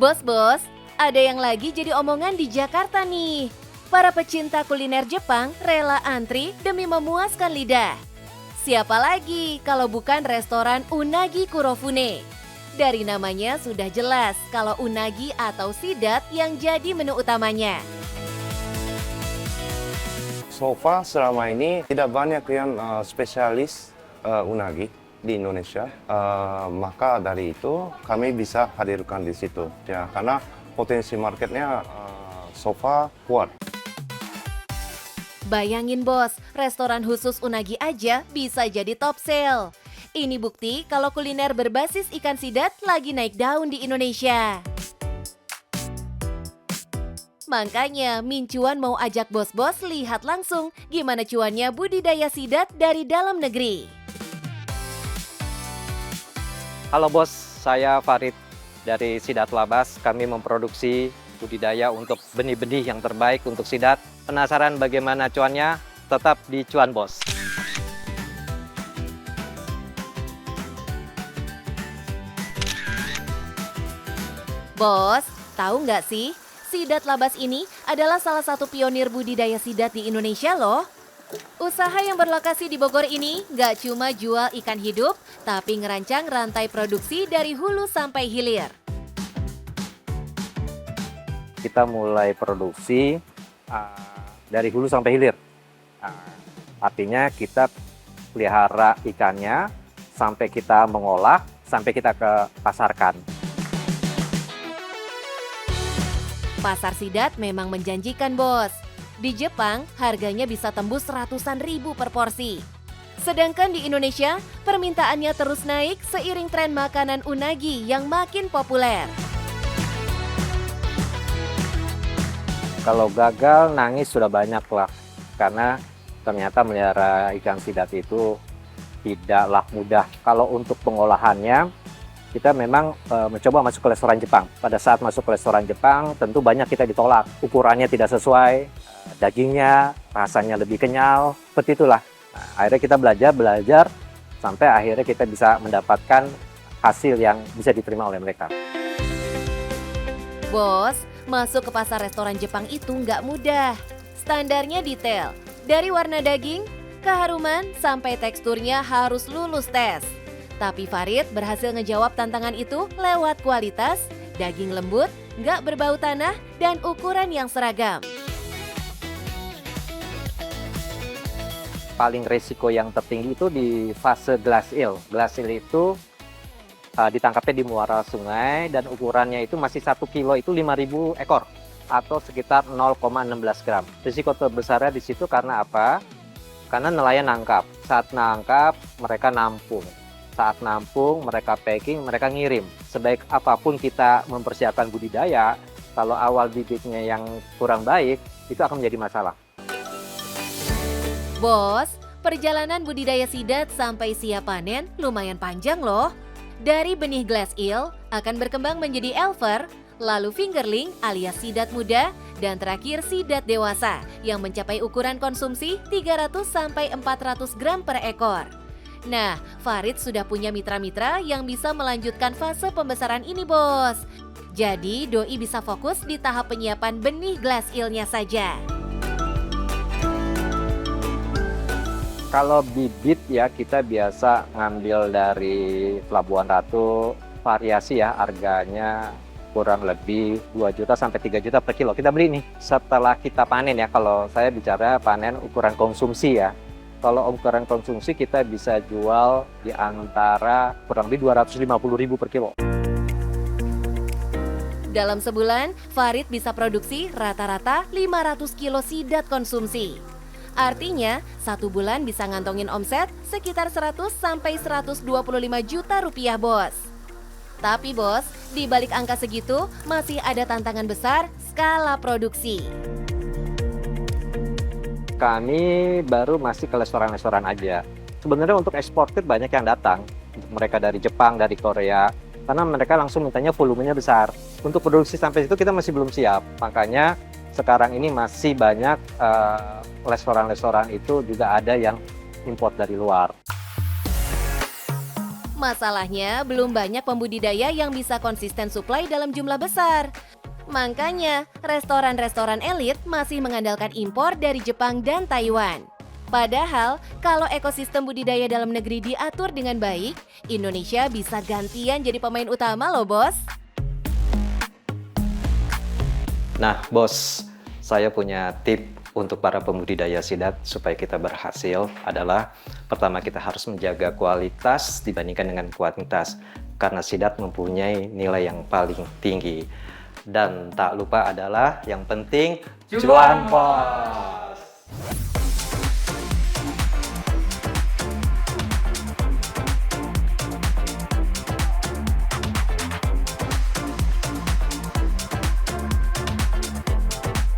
Bos-bos, ada yang lagi jadi omongan di Jakarta nih. Para pecinta kuliner Jepang rela antri demi memuaskan lidah. Siapa lagi kalau bukan restoran Unagi Kurofune? Dari namanya sudah jelas kalau unagi atau sidat yang jadi menu utamanya. So far selama ini tidak banyak yang spesialis unagi di Indonesia. Maka dari itu kami bisa hadirkan di situ. Ya, karena potensi marketnya so far kuat. Bayangin bos, restoran khusus unagi aja bisa jadi top sale. Ini bukti kalau kuliner berbasis ikan sidat lagi naik daun di Indonesia. Makanya Min Cuan mau ajak bos-bos lihat langsung gimana cuannya budidaya sidat dari dalam negeri. Halo bos, saya Farid dari Sidat Labas. Kami memproduksi budidaya untuk benih-benih yang terbaik untuk sidat. Penasaran bagaimana cuannya? Tetap di Cuan Bos. Bos, tahu nggak sih? Sidat Labas ini adalah salah satu pionir budidaya sidat di Indonesia loh. Usaha yang berlokasi di Bogor ini nggak cuma jual ikan hidup, tapi ngerancang rantai produksi dari hulu sampai hilir. Kita mulai produksi dari hulu sampai hilir. Artinya kita pelihara ikannya sampai kita mengolah, sampai kita ke pasarkan. Pasar sidat memang menjanjikan bos. Di Jepang, harganya bisa tembus ratusan ribu per porsi. Sedangkan di Indonesia, permintaannya terus naik seiring tren makanan unagi yang makin populer. Kalau gagal, nangis sudah banyak lah. Karena ternyata melihara ikan sidat itu tidaklah mudah. Kalau untuk pengolahannya, kita memang mencoba masuk ke restoran Jepang. Pada saat masuk ke restoran Jepang, tentu banyak kita ditolak. Ukurannya tidak sesuai, dagingnya, rasanya lebih kenyal, seperti itulah. Nah, akhirnya kita belajar, sampai akhirnya kita bisa mendapatkan hasil yang bisa diterima oleh mereka. Bos, masuk ke pasar restoran Jepang itu nggak mudah. Standarnya detail, dari warna daging, keharuman, sampai teksturnya harus lulus tes. Tapi Farid berhasil ngejawab tantangan itu lewat kualitas, daging lembut, nggak berbau tanah, dan ukuran yang seragam. Paling resiko yang tertinggi itu di fase glass eel. Glass eel itu ditangkapnya di muara sungai dan ukurannya itu masih 1 kilo itu 5.000 ekor atau sekitar 0,16 gram. Risiko terbesarnya di situ karena apa? Karena nelayan nangkap. Saat nangkap mereka nampung. Saat nampung, mereka packing, mereka ngirim. Sebaik apapun kita mempersiapkan budidaya, kalau awal bibitnya yang kurang baik, itu akan menjadi masalah. Bos, perjalanan budidaya sidat sampai siap panen lumayan panjang loh. Dari benih glass eel akan berkembang menjadi elver, lalu fingerling alias sidat muda, dan terakhir sidat dewasa yang mencapai ukuran konsumsi 300-400 gram per ekor. Nah, Farid sudah punya mitra-mitra yang bisa melanjutkan fase pembesaran ini, bos. Jadi, doi bisa fokus di tahap penyiapan benih glass eel-nya saja. Kalau bibit ya kita biasa ngambil dari Pelabuhan Ratu, variasi ya harganya kurang lebih 2 juta sampai 3 juta per kilo. Kita beli nih setelah kita panen ya, kalau saya bicara panen ukuran konsumsi ya. Kalau ukuran konsumsi kita bisa jual di antara kurang lebih 250.000 per kilo. Dalam sebulan, Farid bisa produksi rata-rata 500 kilo sidat konsumsi. Artinya, 1 bulan bisa ngantongin omset sekitar 100-125 juta rupiah, bos. Tapi bos, di balik angka segitu masih ada tantangan besar, skala produksi. Kami baru masih ke restoran-restoran aja. Sebenarnya untuk eksportir banyak yang datang. Untuk mereka dari Jepang, dari Korea. Karena mereka langsung mintanya volumenya besar. Untuk produksi sampai situ kita masih belum siap. Makanya sekarang ini masih banyak restoran-restoran itu juga ada yang import dari luar. Masalahnya, belum banyak pembudidaya yang bisa konsisten suplai dalam jumlah besar. Makanya, restoran-restoran elit masih mengandalkan impor dari Jepang dan Taiwan. Padahal, kalau ekosistem budidaya dalam negeri diatur dengan baik, Indonesia bisa gantian jadi pemain utama loh, Bos. Nah, Bos, saya punya tip untuk para pembudidaya sidat supaya kita berhasil adalah pertama kita harus menjaga kualitas dibandingkan dengan kuantitas karena sidat mempunyai nilai yang paling tinggi. Dan tak lupa adalah yang penting cuan, Bos.